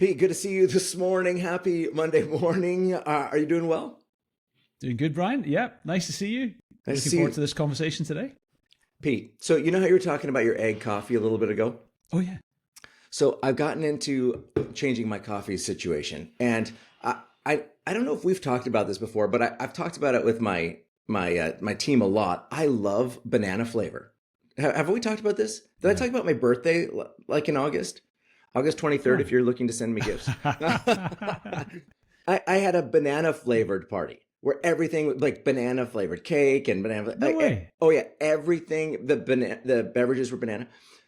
Pete, good to see you this morning. Happy Monday morning. Are you doing well? Doing good, Brian. Yeah, nice to see you. Nice to Looking see forward you, to this conversation today. Pete. So you know how you were talking about your egg coffee a little bit ago? Oh yeah. So I've gotten into changing my coffee situation, and I don't know if we've talked about this before, but I've talked about it with my team a lot. I love banana flavor. Have we talked about this? Did I No. talk about my birthday like in August? August 23rd, Oh. if you're looking to send me gifts. I had a banana flavored party where everything like banana flavored cake and banana. No way. Oh yeah, everything. The beverages were banana.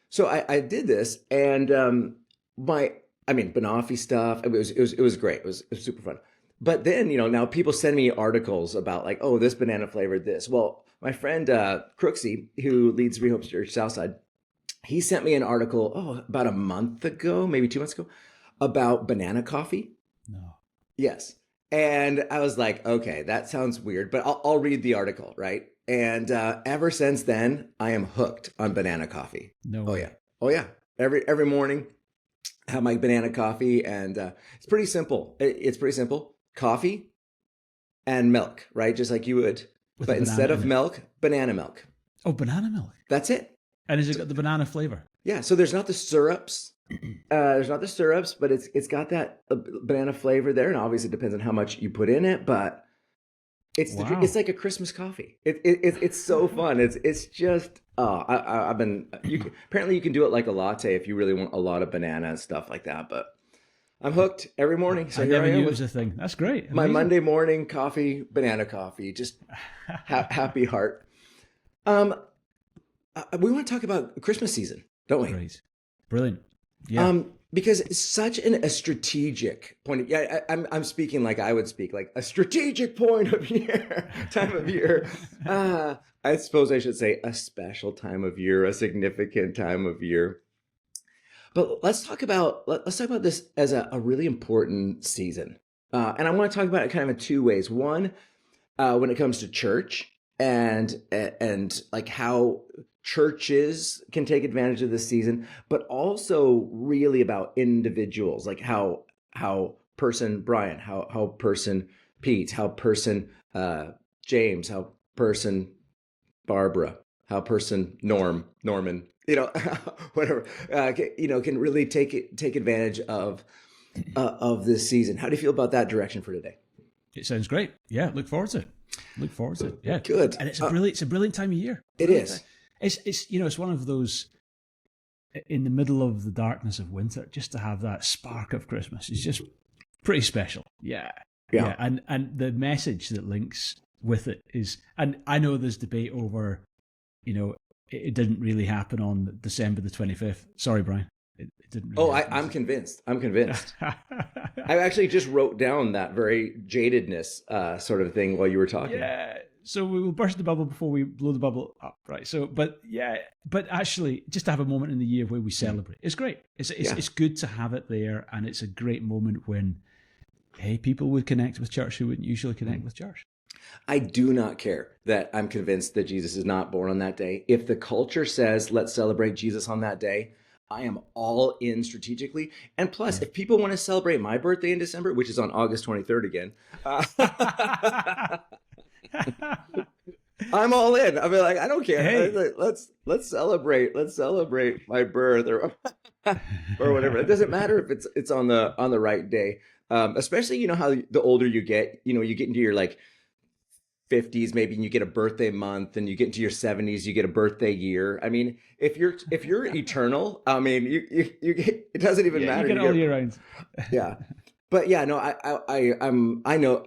So I did this and my I mean banoffee stuff. It was great. It was super fun. But then now people send me articles about like, oh, this banana flavored this. Well, my friend Crooksy, who leads Rehope Church Southside, he sent me an article, about a month ago, maybe 2 months ago, about banana coffee. No. Yes. And I was like, okay, that sounds weird, but I'll read the article, right? And ever since then, I am hooked on banana coffee. No Oh way. yeah, oh yeah. Every morning, I have my banana coffee, and it's pretty simple. It's pretty simple: coffee and milk, right? Just like you would, With a but banana instead of in it. milk, banana milk. Oh, banana milk. That's it. And has it got the banana flavor? Yeah. So there's not the syrups. There's not the syrups, but it's got that banana flavor there, and obviously it depends on how much you put in it. But it's Wow. like a Christmas coffee. It's so fun. It's just I've been apparently you can do it like a latte if you really want a lot of banana and stuff like that. But I'm hooked every morning, so I here I never am knew it was with a thing. That's great. my Amazing. Monday morning coffee, banana coffee, just happy heart. Um, we want to talk about Christmas season, don't we? Great. Brilliant. Yeah. Because it's such a strategic point. Yeah, I'm speaking like I would speak, like a strategic point of year, time of year. I suppose I should say a special time of year, a significant time of year. But let's talk about this as a really important season, and I want to talk about it kind of in two ways. One, when it comes to church and like how churches can take advantage of this season, but also really about individuals, like how person Brian, how person Pete, how person James, how person Barbara, how person Norman, whatever, can really take advantage of this season. How do you feel about that direction for today? It sounds great. Yeah. Look forward to it. Look forward to it. Yeah. Good. And it's a brilliant time of year. It Brilliant is. time. It's one of those in the middle of the darkness of winter, just to have that spark of Christmas is just pretty special. Yeah. Yeah. Yeah. And the message that links with it is, and I know there's debate over, it didn't really happen on December the 25th. Sorry, Brian. It didn't really Oh, happen. I'm convinced. I'm convinced. I actually just wrote down that very jadedness sort of thing while you were talking. Yeah. So we will burst the bubble before we blow the bubble up, right? So, but yeah, but actually, just to have a moment in the year where we celebrate, it's great. It's good to have it there, and it's a great moment when, hey, people would connect with church who wouldn't usually connect with church. I do not care that I'm convinced that Jesus is not born on that day. If the culture says, let's celebrate Jesus on that day, I am all in strategically. And plus, Yeah. if people want to celebrate my birthday in December, which is on August 23rd again, I'm all in. I mean, like, I don't care. Hey. Like, let's celebrate. Let's celebrate my birth or or whatever. It doesn't matter if it's on the right day. Especially, how the older you get, you get into your like 50s maybe, and you get a birthday month, and you get into your 70s, you get a birthday year. I mean, if you're eternal, I mean, you get, it doesn't even Yeah, you matter. get You it all get, year round. yeah. But yeah, no, I know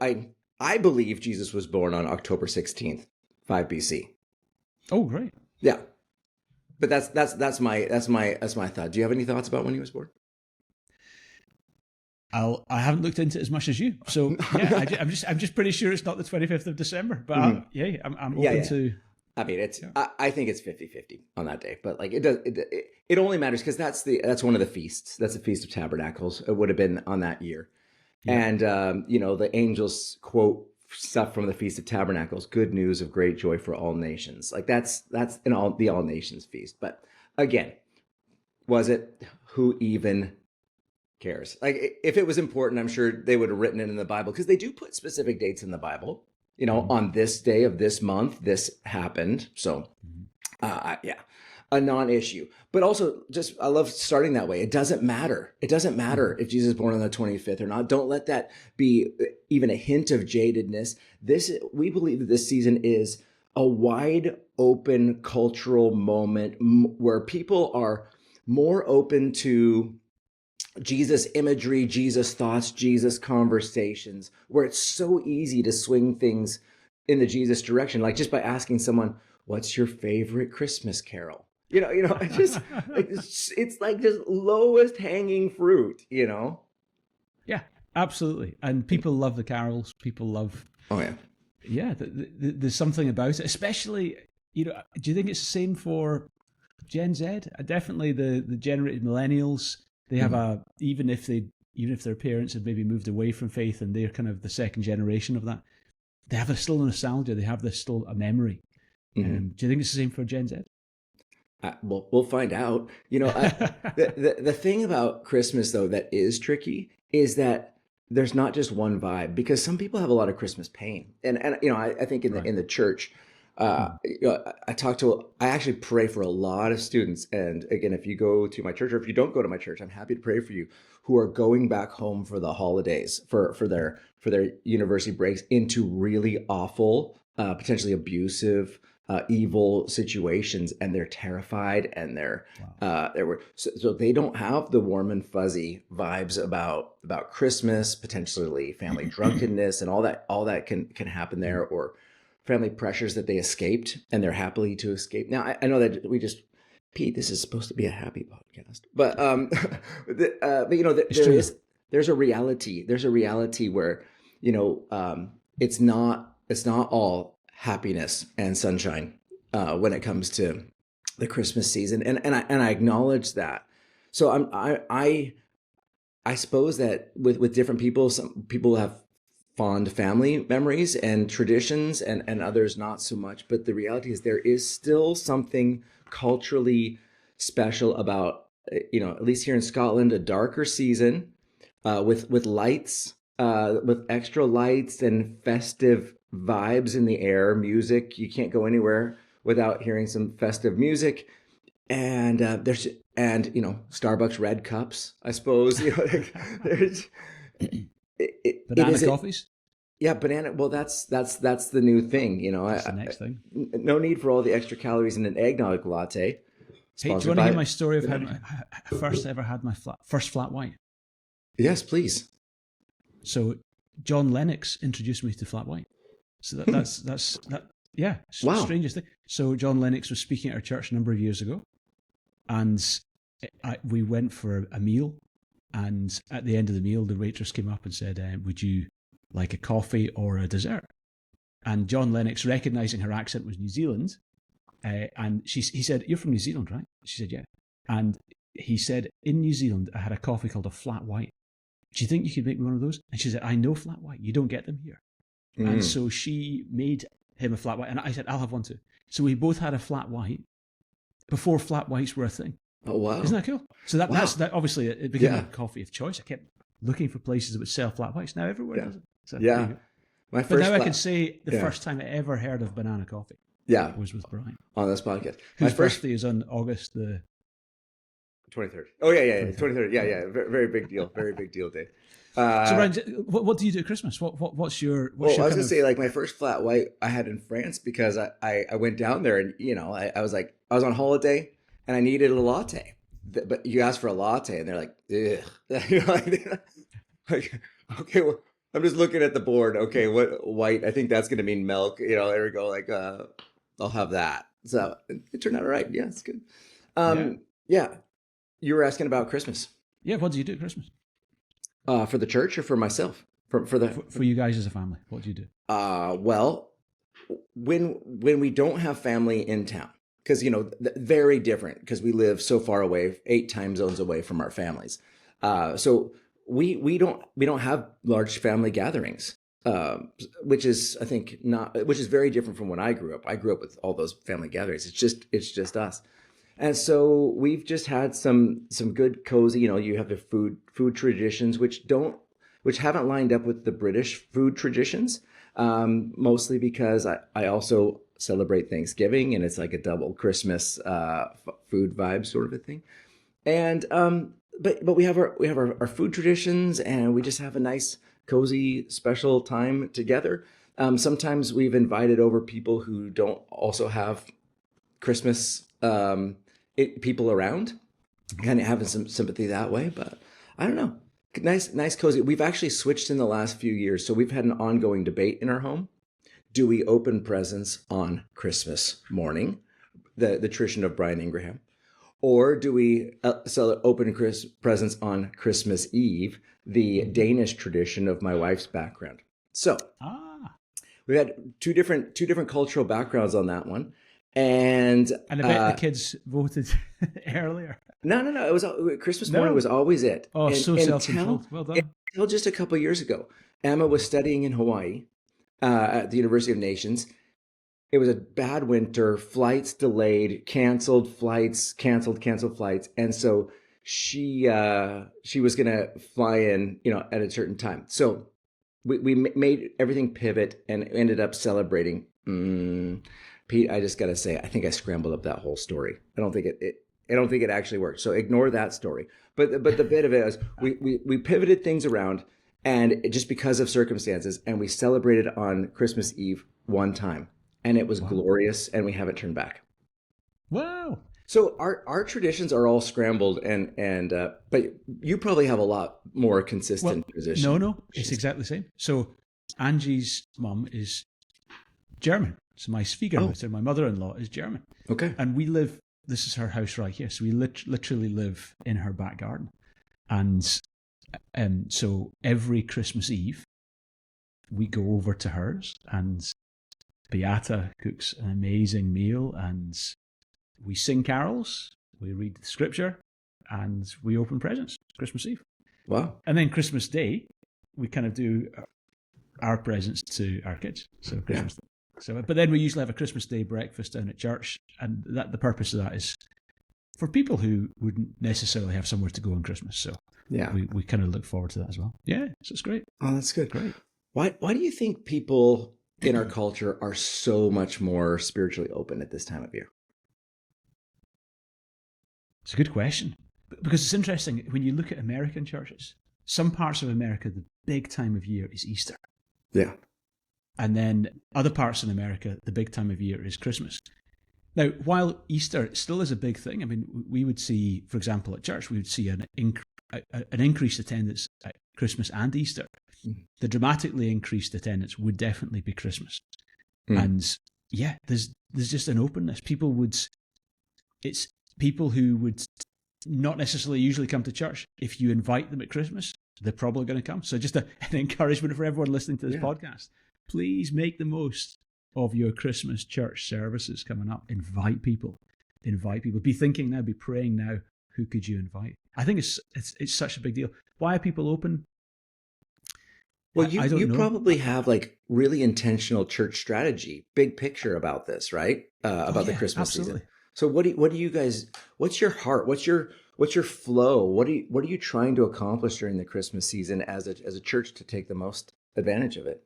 I believe Jesus was born on October 16th, 5 BC. Oh, great. Yeah. But that's my thought. Do you have any thoughts about when he was born? I haven't looked into it as much as you, so yeah, I'm just pretty sure it's not the 25th of December, but yeah, I'm Yeah, open yeah. to. I mean, Yeah. I think it's 50-50 on that day, but like it only matters because that's one of the feasts. That's the Feast of Tabernacles. It would have been on that year. Yeah. And the angels quote stuff from the Feast of Tabernacles, good news of great joy for all nations. Like that's in the all nations feast. But again, was it who even cares? Like if it was important, I'm sure they would have written it in the Bible because they do put specific dates in the Bible. You know, Mhm. on this day of this month, this happened. So, Mhm. yeah, a non-issue. But also, just I love starting that way. It doesn't matter. It doesn't matter Mhm. if Jesus is born on the 25th or not. Don't let that be even a hint of jadedness. We believe that this season is a wide open cultural moment where people are more open to Jesus imagery, Jesus thoughts, Jesus conversations, where it's so easy to swing things in the Jesus direction, like just by asking someone, "What's your favorite Christmas carol?" It's just like it's like just lowest hanging fruit, you know. Yeah, absolutely. And people love the carols. People love, Oh yeah. yeah, there's something about it, especially, do you think it's the same for Gen Z? Definitely the generated millennials, they have Mm-hmm. a, even if their parents have maybe moved away from faith and they're kind of the second generation of that, they have a still nostalgia. They have this still a memory. Mm-hmm. Do you think it's the same for Gen Z? We'll find out. The thing about Christmas though that is tricky is that there's not just one vibe because some people have a lot of Christmas pain, and I think in the Right. in the church, Mm. I actually pray for a lot of students, and again, if you go to my church or if you don't go to my church, I'm happy to pray for you who are going back home for the holidays for their university breaks into really awful, potentially abusive evil situations, and they're terrified, and Wow. so they don't have the warm and fuzzy vibes about Christmas, potentially family drunkenness, and all that can happen Mm. there, or family pressures that they escaped and they're happily to escape. Now I know that we just Pete, this is supposed to be a happy podcast, but It's true though. there's a reality. There's a reality where it's not all happiness and sunshine when it comes to the Christmas season, and I acknowledge that. So I suppose that with different people, some people have fond family memories and traditions, and others not so much. But the reality is there is still something culturally special about at least here in Scotland, a darker season with lights, with extra lights and festive vibes in the air, music. You can't go anywhere without hearing some festive music. And Starbucks red cups, I suppose. There's it Banana is it coffees. Yeah, banana. Well, that's the new thing. That's the next thing. No need for all the extra calories in an eggnog latte, Hey, do you sponsored want to hear by my story of how banana. I first ever had my first flat white? Yes, please. So John Lennox introduced me to flat white. So Hmm. that's that. Yeah, Wow. strangest thing. So John Lennox was speaking at our church a number of years ago, and we went for a meal. And at the end of the meal, the waitress came up and said, "Would you like a coffee or a dessert?" And John Lennox, recognizing her accent was New Zealand, and he said, "You're from New Zealand, right?" She said, "Yeah." And he said, "In New Zealand, I had a coffee called a flat white. Do you think you could make me one of those?" And she said, "I know flat white. You don't get them here." And Mm. so she made him a flat white, and I said, "I'll have one too." So we both had a flat white before flat whites were a thing. Oh Isn't wow. that cool? So that's Wow. that. Obviously, it became my Yeah. coffee of choice. I kept looking for places that would sell flat whites. Now everywhere Yeah. does it. So there you Yeah. go. My But now first I can flat. say the Yeah. first time I ever heard of banana coffee Yeah. was with Brian, On this podcast, my whose first birthday is on August the 23rd. Oh yeah. 23rd. 23rd. Yeah, Yeah. yeah. Very, very big deal. Very big deal day. So, Uh, Brian, what do you do at Christmas? What's Well, your I was kind gonna say of like my first flat white I had in France because I went down there and I was like I was on holiday and I needed a latte, but you asked for a latte and they're like ugh, like, okay, well, I'm just looking at the board. Okay, what white? I think that's gonna mean milk. There we go. Like I'll have that. So it turned out all right. Yeah, it's good. yeah, Yeah, you were asking about Christmas yeah? What do you do at Christmas for the church or for myself for the for you guys as a family? What do you do? well, when we don't have family in town, because very different because we live so far away, 8 time zones away from our families. So we don't have large family gatherings, which is I think not which is very different from when I grew up. I grew up with all those family gatherings. It's just us. And so we've just had some good cozy, you have the food traditions which haven't lined up with the British food traditions. Mostly because I also celebrate Thanksgiving and it's like a double Christmas food vibe sort of a thing. And but we have our food traditions and we just have a nice cozy special time together. Sometimes we've invited over people who don't also have Christmas people around, kind of having some sympathy that way. But I don't know. Nice, cozy. We've actually switched in the last few years. So we've had an ongoing debate in our home. Do we open presents on Christmas morning, the tradition of Brian Ingraham? Or do we open presents on Christmas Eve, the Danish tradition of my wife's background? So Ah. we had two different cultural backgrounds on that one, and I bet the kids voted earlier. no. It was Christmas morning No. was always it. Oh, and, so self-controlled. Well done. until just a couple of years ago, Emma was studying in Hawaii at the University of Nations. It was a bad winter, flights delayed, canceled flights, canceled flights, and so she was gonna fly in, at a certain time. So we made everything pivot and ended up celebrating. Pete, I just gotta say, I think I scrambled up that whole story. I don't think it actually worked. So ignore that story. But the bit of it is we pivoted things around, and just because of circumstances, and we celebrated on Christmas Eve one time, and it was glorious, and we haven't turned back. Wow. So our traditions are all scrambled, and but you probably have a lot more consistent position. No, it's exactly the same. So Angie's mum is German. So my Schwiegermutter, my mother-in-law, is German. Okay. And we live, this is her house right here. So we literally live in her back garden. And so every Christmas Eve, we go over to hers, and Beata cooks an amazing meal, and we sing carols, we read the scripture, and we open presents Christmas Eve. Wow. And then Christmas Day, we kind of do our presents to our kids. So Christmas Day. So, but then we usually have a Christmas Day breakfast down at church, and the purpose of that is for people who wouldn't necessarily have somewhere to go on Christmas. So yeah, we kind of look forward to that as well. Yeah, so it's great. Oh, that's good. Great. Why do you think people in our culture are so much more spiritually open at this time of year? It's a good question, because it's interesting when you look at American churches. Some parts of America, the big time of year is Easter. Yeah. And then other parts in America, the big time of year is Christmas. Now, while Easter still is a big thing, I mean, we would see, for example, at church, we would see an increased attendance at Christmas and Easter. The dramatically increased attendance would definitely be Christmas. And yeah, there's just an openness. It's people who would not necessarily usually come to church. If you invite them at Christmas, they're probably going to come. So just an encouragement for everyone listening to this podcast. Please make the most of your Christmas church services coming up. Invite people. Be thinking now, be praying now, who could you invite? I think it's such a big deal. Why are people open? Well, you probably have like really intentional church strategy, big picture about this, right? About the Christmas season. So what do you guys, what's your heart? What's your flow? What are you trying to accomplish during the Christmas season as a church to take the most advantage of it?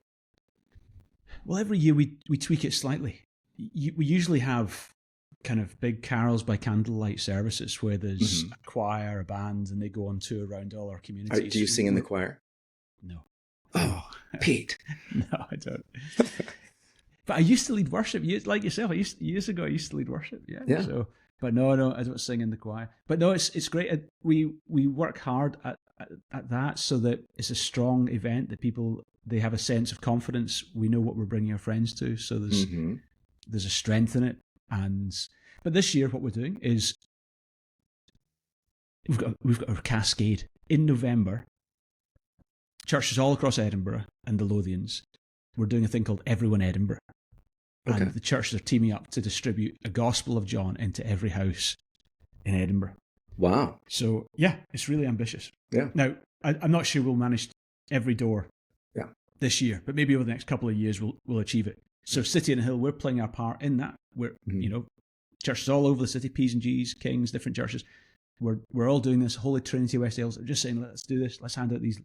Well, every year we tweak it slightly. We usually have kind of big carols by candlelight services where there's a choir, a band, and they go on tour around all our communities. Do you sing in the choir? No. Oh, Pete. No, I don't. But I used to lead worship. Like yourself, years ago I used to lead worship. Yeah. So, but no, I don't sing in the choir. But no, it's great. We work hard at that so that it's a strong event that people, they have a sense of confidence. We know what we're bringing our friends to, so there's a strength in it. But this year, what we're doing is we've got a cascade in November. Churches all across Edinburgh and the Lothians, we're doing a thing called Everyone Edinburgh. Okay. And the churches are teaming up to distribute a Gospel of John into every house in Edinburgh. Wow. So, yeah, it's really ambitious. Yeah. Now, I'm not sure we'll manage every door this year, but maybe over the next couple of years we'll achieve it. So City on a Hill, we're playing our part in that. We're, churches all over the city, P's and G's, Kings, different churches. We're all doing this. Holy Trinity West Hales are just saying, let's do this. Let's hand out these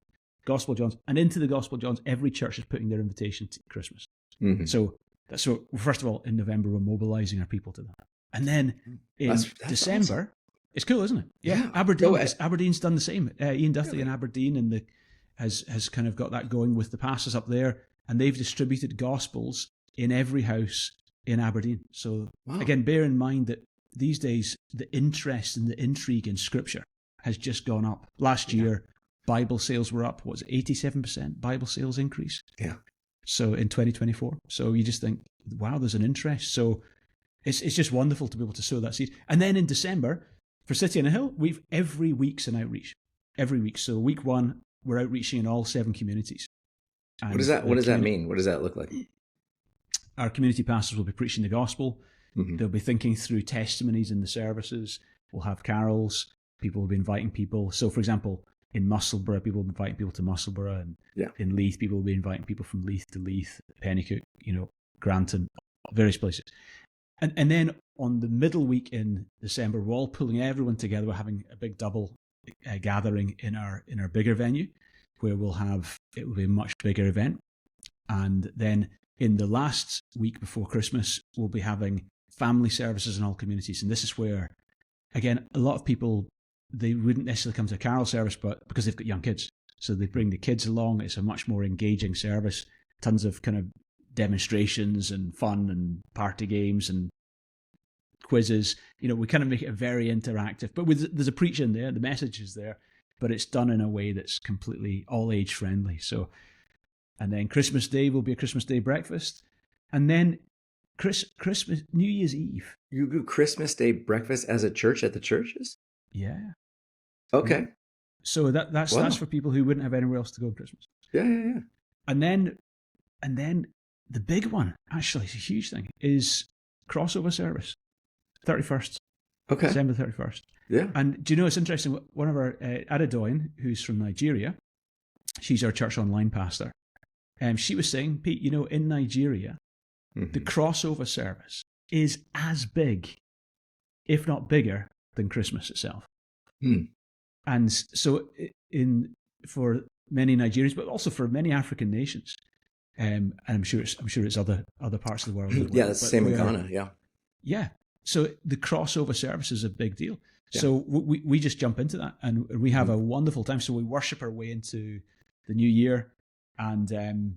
Gospel Johns. And into the Gospel Johns, every church is putting their invitation to Christmas. Mm-hmm. So first of all, in November, we're mobilizing our people to that. And then in that's December, awesome. It's cool, isn't it? Yeah. Aberdeen's done the same. Ian Duffy in Aberdeen has kind of got that going with the pastors up there. And they've distributed Gospels in every house in Aberdeen. So again, bear in mind that these days, the interest and the intrigue in Scripture has just gone up. Last year, Bible sales were up. What was it, 87% Bible sales increase? Yeah. So in 2024. So you just think, wow, there's an interest. So it's just wonderful to be able to sow that seed. And then in December, for City on a Hill, we've every week's an outreach. Every week. So week 1, we're outreaching in all 7 communities. And what does that mean? What does that look like? Our community pastors will be preaching the gospel. Mm-hmm. They'll be thinking through testimonies in the services. We'll have carols. People will be inviting people. So, for example, in Musselburgh, people will be inviting people to Musselburgh. And in Leith, people will be inviting people from Leith to Leith, Pennycook, Granton, various places. And then on the middle week in December, we're all pulling everyone together. We're having a big double gathering in our bigger venue, where it will be a much bigger event. And then in the last week before Christmas, we'll be having family services in all communities. And this is where, again, a lot of people, they wouldn't necessarily come to a carol service, but because they've got young kids. So they bring the kids along. It's a much more engaging service. Tons of kind of demonstrations and fun and party games and quizzes. We kind of make it very interactive. But there's a preacher in there, the message is there, but it's done in a way that's completely all age friendly. So, and then Christmas Day will be a Christmas Day breakfast. And then Christmas, New Year's Eve. You do Christmas Day breakfast as a church at the churches? Yeah. Okay. Yeah. So that's for people who wouldn't have anywhere else to go at Christmas. Yeah. And then the big one, actually, it's a huge thing, is crossover service, 31st. Okay. December 31st. Yeah. And do you know, it's interesting, one of our, Adedoyin, who's from Nigeria, she's our church online pastor. She was saying, Pete, in Nigeria, the crossover service is as big, if not bigger, than Christmas itself. Mm. And so for many Nigerians, but also for many African nations, and I'm sure it's other parts of the world as well. Yeah, it's the same in Ghana, yeah. Yeah. So the crossover service is a big deal. Yeah. So we just jump into that, and we have a wonderful time. So we worship our way into the new year, and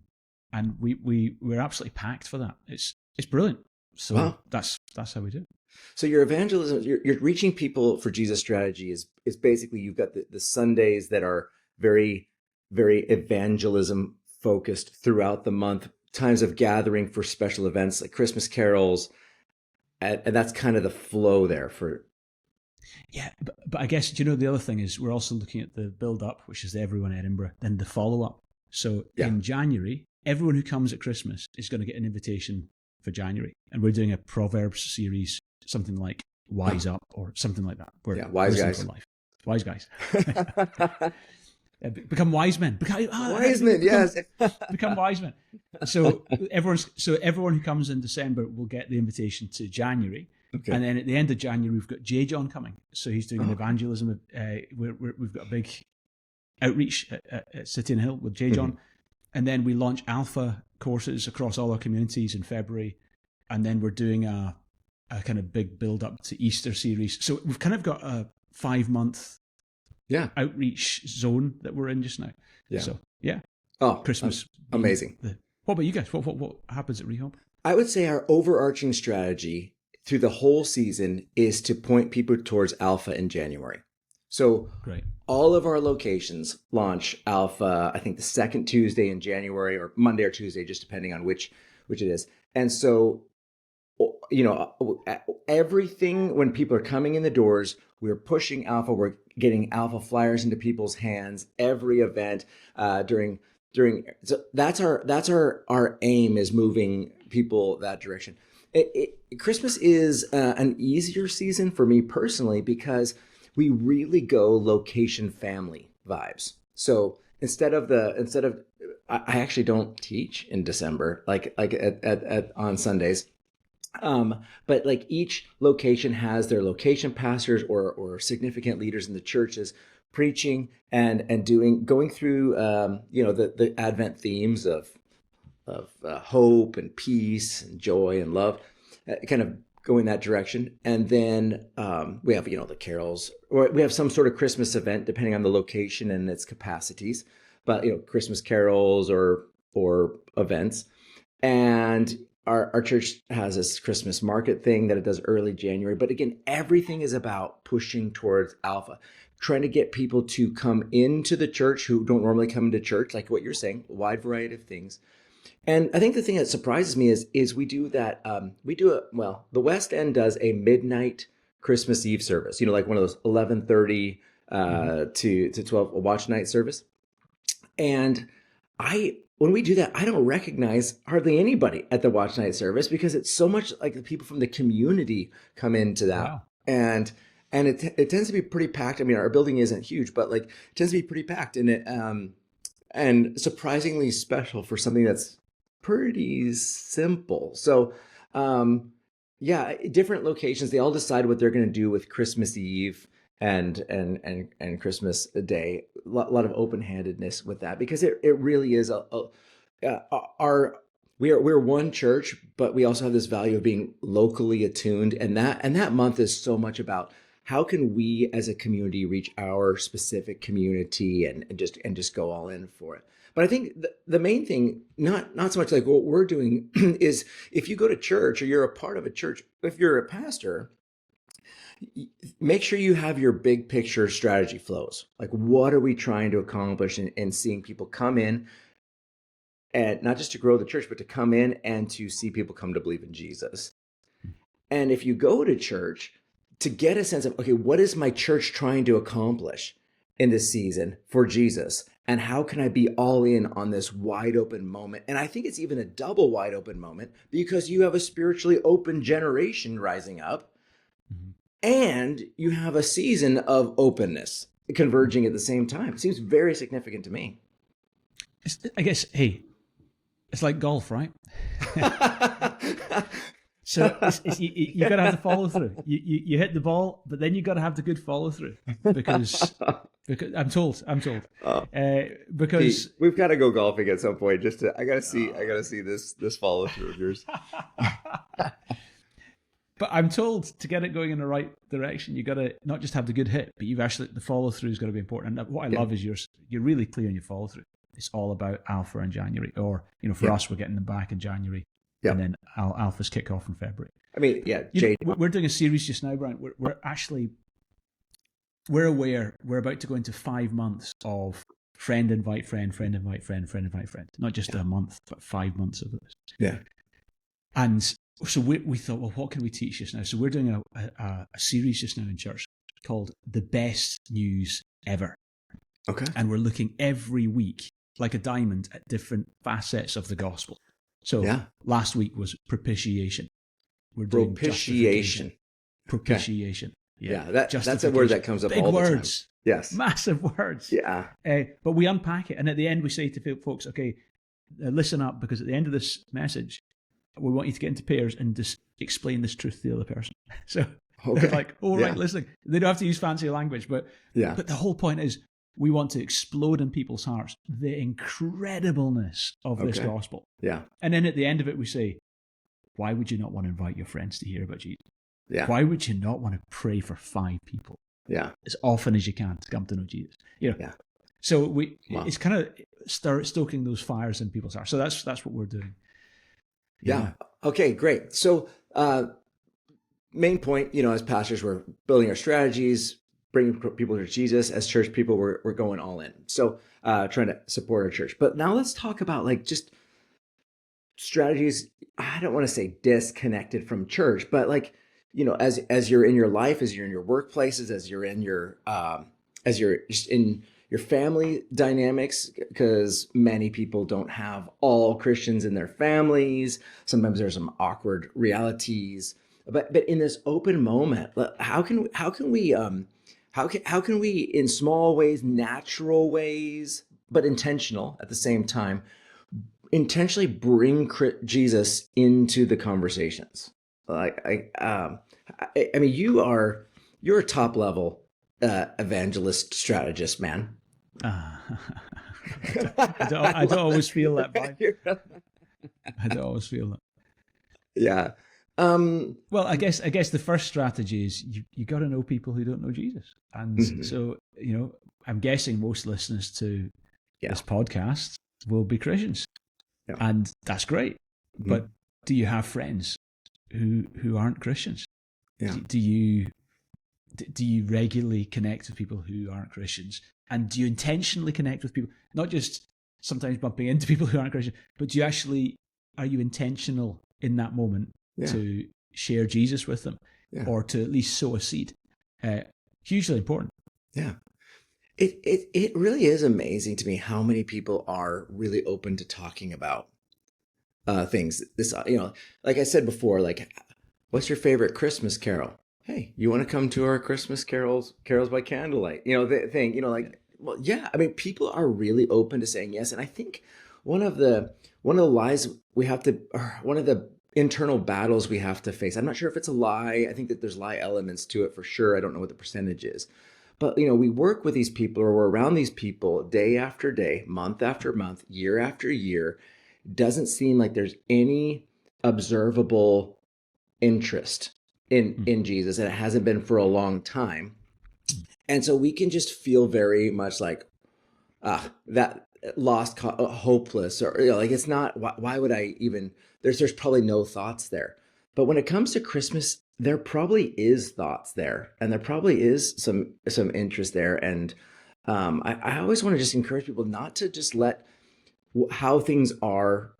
we're absolutely packed for that. It's brilliant. So that's how we do it. So your evangelism, you're reaching people for Jesus strategy is basically, you've got the Sundays that are very, very evangelism focused throughout the month, times of gathering for special events like Christmas carols, and that's kind of the flow there for. Yeah, but I guess, the other thing is we're also looking at the build up, which is the Everyone Edinburgh, then the follow up. So in January, everyone who comes at Christmas is going to get an invitation for January, and we're doing a Proverbs series, something like Wise Up or something like that. Wise guys. For life. Wise guys. Become wise men. Wise men, yes. Become wise men. So everyone who comes in December will get the invitation to January. Okay. And then at the end of January, we've got J. John coming. So he's doing an evangelism. We've got a big outreach at City on a Hill with J. John. Mm-hmm. And then we launch Alpha courses across all our communities in February. And then we're doing a kind of big build up to Easter series. So we've kind of got a 5-month outreach zone that we're in just now. Yeah. So Christmas. Amazing. What about you guys? What happens at Rehob? I would say our overarching strategy through the whole season is to point people towards Alpha in January. So great. All of our locations launch Alpha, I think the second Tuesday in January, or Monday or Tuesday, just depending on which it is. And so, everything, when people are coming in the doors, we're pushing Alpha. We're getting Alpha flyers into people's hands. Every event during. So that's our aim, is moving people that direction. Christmas is an easier season for me personally because we really go location family vibes. So instead of I actually don't teach in December like on Sundays. But like each location has their location pastors or significant leaders in the churches preaching and doing going through the Advent themes of hope and peace and joy and love, kind of going that direction. And then we have the carols, or we have some sort of Christmas event depending on the location and its capacities. But Christmas carols or events, and our church has this Christmas market thing that it does early January. But again, everything is about pushing towards Alpha, trying to get people to come into the church who don't normally come into church, like what you're saying, a wide variety of things. And I think the thing that surprises me is we do that. The West End does a midnight Christmas Eve service. Like one of those 11:30 to 12, a watch night service. And when we do that, I don't recognize hardly anybody at the watch night service because it's so much like the people from the community come into that. Wow. And it tends to be pretty packed. I mean, our building isn't huge, but like it tends to be pretty packed, and surprisingly special for something that's pretty simple. So, different locations, they all decide what they're going to do with Christmas Eve and Christmas Day. A lot of open-handedness with that, because it really is we're one church, but we also have this value of being locally attuned, and that month is so much about how can we as a community reach our specific community and just go all in for it. But I think the main thing, not so much like what we're doing, is if you go to church or you're a part of a church, if you're a pastor, make sure you have your big picture strategy flows. Like, what are we trying to accomplish and seeing people come in, and not just to grow the church, but to come in and to see people come to believe in Jesus. And if you go to church, to get a sense of, okay, what is my church trying to accomplish in this season for Jesus? And how can I be all in on this wide open moment? And I think it's even a double wide open moment because you have a spiritually open generation rising up, and you have a season of openness converging at the same time. It seems very significant to me. I guess, hey, it's like golf, right? So you got to have the follow through. You hit the ball, but then you got to have the good follow through because I'm told because we've got to go golfing at some point. I got to see this follow through of yours. But I'm told to get it going in the right direction, you got to not just have the good hit, but the follow through is going to be important. And what I love is you're really clear on your follow through. It's all about Alpha in January, or for us, we're getting them back in January. Yeah. And then Alpha's kick off in February. I mean, Jade. We're doing a series just now, Brian. We're aware we're about to go into 5 months of friend invite friend, friend invite friend, friend invite friend. Not just a month, but 5 months of this. Yeah. And so we thought, well, what can we teach just now? So we're doing a series just now in church called The Best News Ever. Okay. And we're looking every week, like a diamond, at different facets of the gospel. So last week was propitiation. We're doing propitiation. Propitiation. Okay. Yeah, that's a word that comes up all the time. Big words. Yes. Massive words. Yeah. But we unpack it. And at the end, we say to folks, okay, listen up, because at the end of this message, we want you to get into pairs and just explain this truth to the other person. So they're like, right, listening. They don't have to use fancy language, but the whole point is we want to explode in people's hearts the incredibleness of this gospel. Yeah. And then at the end of it, we say, why would you not want to invite your friends to hear about Jesus? Yeah. Why would you not want to pray for 5 people? Yeah. As often as you can to come to know Jesus. So it's kind of stoking those fires in people's hearts. So that's what we're doing. Yeah. Okay, great. So main point, as pastors, we're building our strategies, bringing people to Jesus. As church people, we're going all in. So trying to support our church. But now let's talk about just strategies. I don't want to say disconnected from church, but as you're in your life, as you're in your workplaces, as you're in your as you're just in your family dynamics, because many people don't have all Christians in their families. Sometimes there's some awkward realities. But in this open moment, how can we in small ways, natural ways, but intentional at the same time, intentionally bring Jesus into the conversations? Like I mean, you're a top level evangelist strategist, man. Uh, I don't always feel that vibe. I don't always feel that. Yeah. Um, Well, I guess the first strategy is you got to know people who don't know Jesus, and mhm. so I'm guessing most listeners to Yeah. this podcast will be Christians, Yeah. and that's great. Mhm. But do you have friends who aren't Christians? Yeah. Do you regularly connect with people who aren't Christians, and do you intentionally connect with people, not just sometimes bumping into people who aren't Christian, but do you actually are you intentional in that moment Yeah. to share Jesus with them, Yeah. or to at least sow a seed? Uh, Hugely important. Yeah. It really is amazing to me how many people are really open to talking about things. This, like I said before, like, what's your favorite Christmas carol? Hey, you want to come to our Christmas carols by candlelight? The thing, Yeah. well, yeah. I mean, people are really open to saying yes, and I think one of the one of the lies we have to, or one of the internal battles we have to face. I'm not sure if it's a lie. I think that there's lie elements to it for sure. I don't know what the percentage is, but we work with these people, or we're around these people day after day, month after month, year after year. Doesn't seem like there's any observable interest Mm. in Jesus, and it hasn't been for a long time. And so we can just feel very much like that lost, hopeless, or like it's not. Why would I even? There's probably no thoughts there. But when it comes to Christmas, there probably is thoughts there, and there probably is some interest there. And I always want to just encourage people not to just let how things are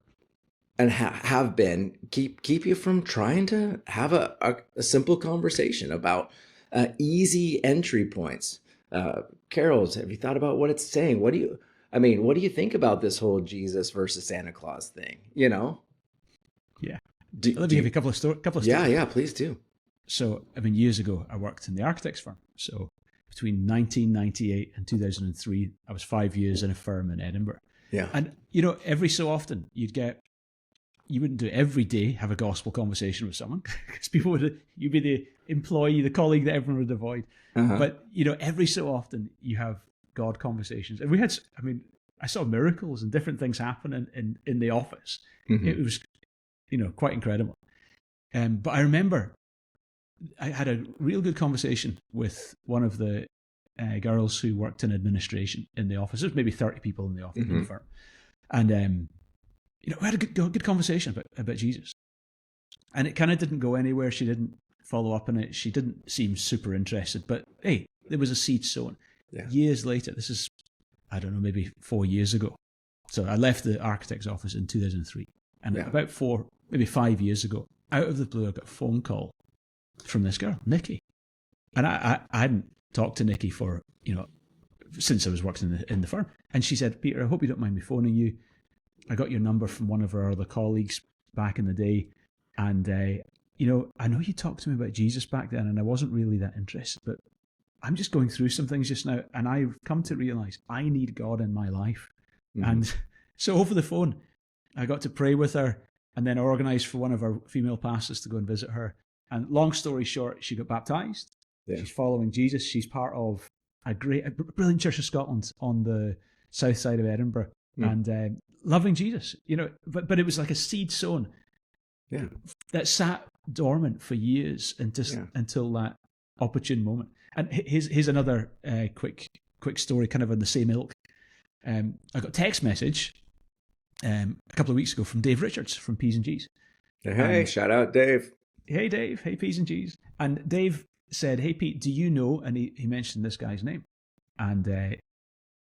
and have been keep you from trying to have a simple conversation about easy entry points. Carols, have you thought about what it's saying? What do you think about this whole Jesus versus Santa Claus thing? Yeah. Let Do me give you you? a couple of Yeah, stories. yeah, please do. So, I mean, years ago, I worked in the architects firm. So, between 1998 and 2003, I was 5 years in a firm in Edinburgh. Yeah. And, every so often you wouldn't do it every day, have a gospel conversation with someone, because you'd be the employee, the colleague that everyone would avoid. Uh-huh. But, every so often you have God conversations. And I saw miracles and different things happen in the office. Mm-hmm. It was, quite incredible. But I remember I had a real good conversation with one of the girls who worked in administration in the office. There was maybe 30 people in the office in Mm-hmm. the firm, and we had a good conversation about Jesus. And it kind of didn't go anywhere. She didn't follow up on it. She didn't seem super interested. But hey, there was a seed sown. Yeah. Years later, this is, I don't know, maybe 4 years ago. So I left the architect's office in 2003, and Yeah. about maybe 5 years ago, out of the blue, I got a phone call from this girl, Nikki. And I hadn't talked to Nikki for, since I was working in the firm. And she said, Peter, I hope you don't mind me phoning you. I got your number from one of our other colleagues back in the day. And, I know you talked to me about Jesus back then, and I wasn't really that interested, but I'm just going through some things just now. And I've come to realize I need God in my life. Mm-hmm. And so over the phone, I got to pray with her and then organize for one of our female pastors to go and visit her. And long story short, she got baptized. Yeah. She's following Jesus. She's part of a brilliant Church of Scotland on the south side of Edinburgh, and loving Jesus. But it was like a seed sown, Yeah. that sat dormant for years until that opportune moment. And here's another quick story, kind of on the same ilk. I got a text message a couple of weeks ago from Dave Richards from P's and G's. Hey, shout out Dave. Hey Dave, hey P's and G's. And Dave said, hey Pete, do you know, and he mentioned this guy's name, and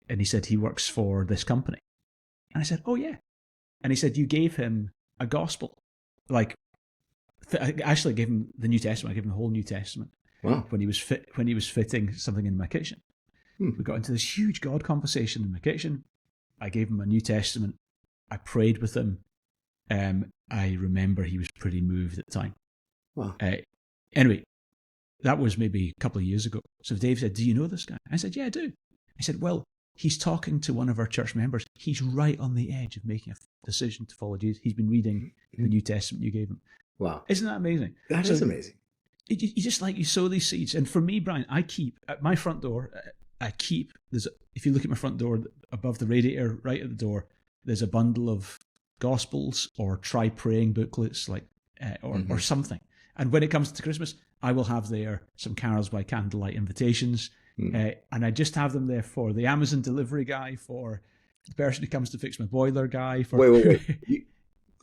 he said he works for this company. And I said, oh yeah. And he said, you gave him a gospel. Like, I actually gave him the New Testament. I gave him the whole New Testament. Wow. When he was fitting something in my kitchen. We got into this huge God conversation in my kitchen. I gave him a New Testament. I prayed with him. I remember he was pretty moved at the time. Wow. Anyway, that was maybe a couple of years ago. So Dave said, do you know this guy? I said, yeah, I do. I said, well, he's talking to one of our church members. He's right on the edge of making a decision to follow Jesus. He's been reading the New Testament you gave him. Wow. Isn't that amazing? That is amazing. You just like, you sow these seeds. And for me, Brian, I keep at my front door, if you look at my front door, above the radiator, right at the door, there's a bundle of Gospels or try praying booklets, like, or something. And when it comes to Christmas, I will have there some carols by candlelight invitations. And I just have them there for the Amazon delivery guy, for the person who comes to fix my boiler guy. For Wait.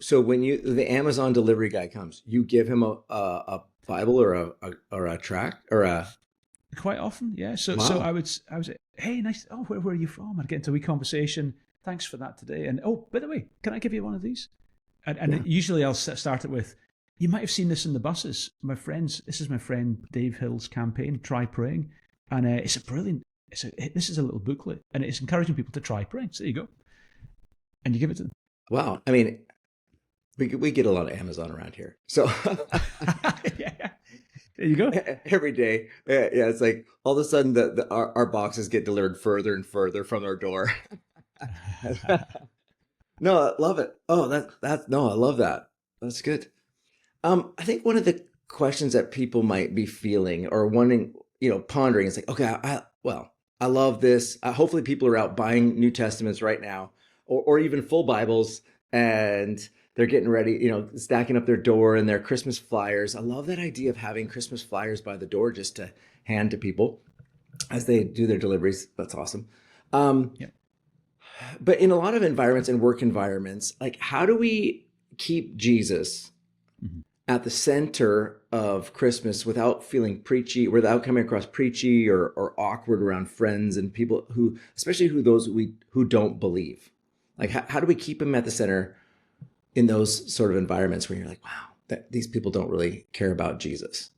So when the Amazon delivery guy comes, you give him a Bible or a tract or a. Quite often, yeah. So Wow. so I would say, hey, nice. Oh, where are you from? I'd get into a wee conversation. Thanks for that today. And oh, by the way, can I give you one of these? And usually I'll start it with, you might have seen this in the buses. This is my friend Dave Hill's campaign, Try Praying. And it's a brilliant, this is a little booklet, and it's encouraging people to try praying. So there you go. And you give it to them. Wow. I mean, we get a lot of Amazon around here. So Yeah. There you go. every day. Yeah, it's like all of a sudden our boxes get delivered further and further from our door. No, I love it. Oh, no, I love that. That's good. I think one of the questions that people might be feeling or wanting, pondering is like, okay, I love this. Hopefully people are out buying New Testaments right now, or even full Bibles, and they're getting ready, stacking up their door and their Christmas flyers. I love that idea of having Christmas flyers by the door just to hand to people as they do their deliveries. That's awesome. Yeah. But in a lot of environments and work environments, like, how do we keep Jesus at the center of Christmas without feeling preachy, without coming across preachy or awkward around friends and people especially who don't believe? Like, how do we keep him at the center in those sort of environments where you're like, wow, these people don't really care about Jesus,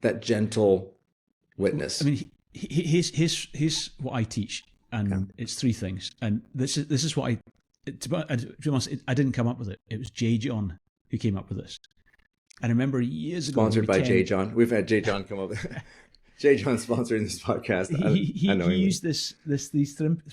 that gentle witness? I mean, here's what I teach, and it's three things. And this is what to be honest, I didn't come up with it. It was J. John who came up with this. And I remember years ago, sponsored by J. John. We've had J. John come over. J. John sponsoring this podcast. He used these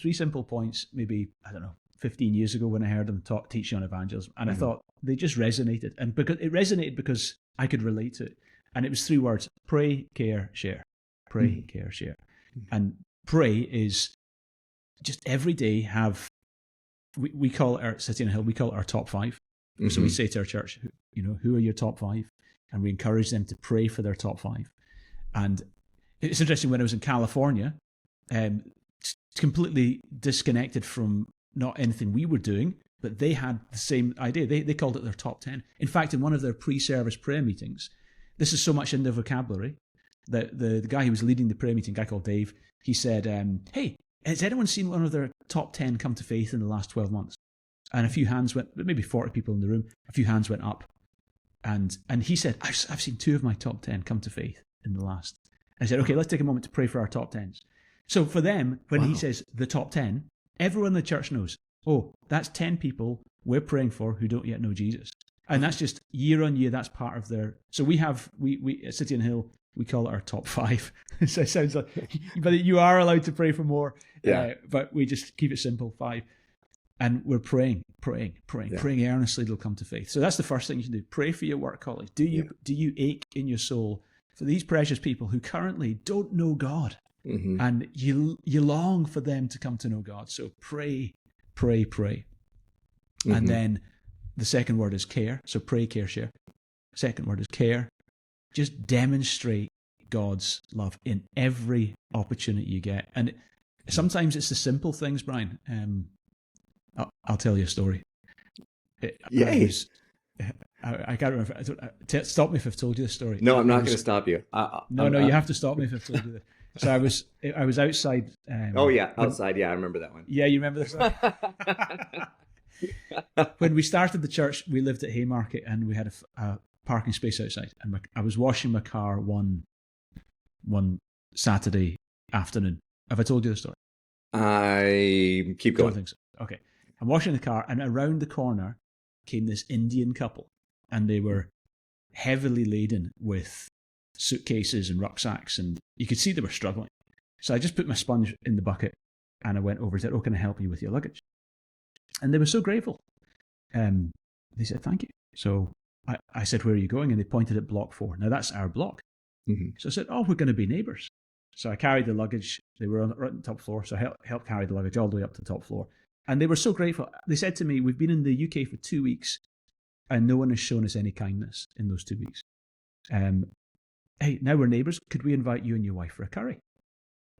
three simple points, maybe, I don't know, 15 years ago when I heard him teach on evangelism. And I thought they just resonated. And because it resonated because I could relate to it. And it was three words: pray, care, share. Pray, care, share. And pray is just every day we call it our City on a Hill, we call it our top five. So we say to our church, who are your top five? And we encourage them to pray for their top five. And it's interesting, when I was in California, completely disconnected from not anything we were doing, but they had the same idea. They called it their top 10. In fact, in one of their pre-service prayer meetings, this is so much in their vocabulary that the guy who was leading the prayer meeting, a guy called Dave, he said, hey, has anyone seen one of their top 10 come to faith in the last 12 months? And a few hands went, maybe 40 people in the room, a few hands went up. And he said, I've seen 2 of my top 10 come to faith in the last. I said, okay, let's take a moment to pray for our top 10s. So for them, when he says the top 10, everyone in the church knows, oh, that's 10 people we're praying for who don't yet know Jesus. And that's just year on year, that's part of their. So we at City on Hill, we call it our top 5. So it sounds like, but you are allowed to pray for more. Yeah. But we just keep it simple, 5. And we're praying earnestly, they'll come to faith. So that's the first thing you can do. Pray for your work colleagues. Do you ache in your soul for these precious people who currently don't know God? And you long for them to come to know God. So pray. And then the second word is care. So pray, care, share. Second word is care. Just demonstrate God's love in every opportunity you get. And sometimes it's the simple things, Brian. I'll tell you a story. I can't remember. Stop me if I've told you this story. No, I'm not going to stop you. No, you have to stop me if I've told you this. So I was outside. Outside. Yeah, I remember that one. Yeah, you remember this one? When we started the church, we lived at Haymarket, and we had a parking space outside. And I was washing my car one Saturday afternoon. Have I told you the story? I keep going. I don't think so. Okay. I'm washing the car, and around the corner came this Indian couple, and they were heavily laden with suitcases and rucksacks, and you could see they were struggling. So I just put my sponge in the bucket, and I went over and said, oh, can I help you with your luggage? And they were so grateful. They said, thank you. So I said, where are you going? And they pointed at block 4. Now that's our block. Mm-hmm. So I said, oh, we're going to be neighbours. So I carried the luggage. They were right on the top floor. So I helped carry the luggage all the way up to the top floor. And they were so grateful. They said to me, we've been in the UK for 2 weeks and no one has shown us any kindness in those 2 weeks. Hey, now we're neighbours. Could we invite you and your wife for a curry?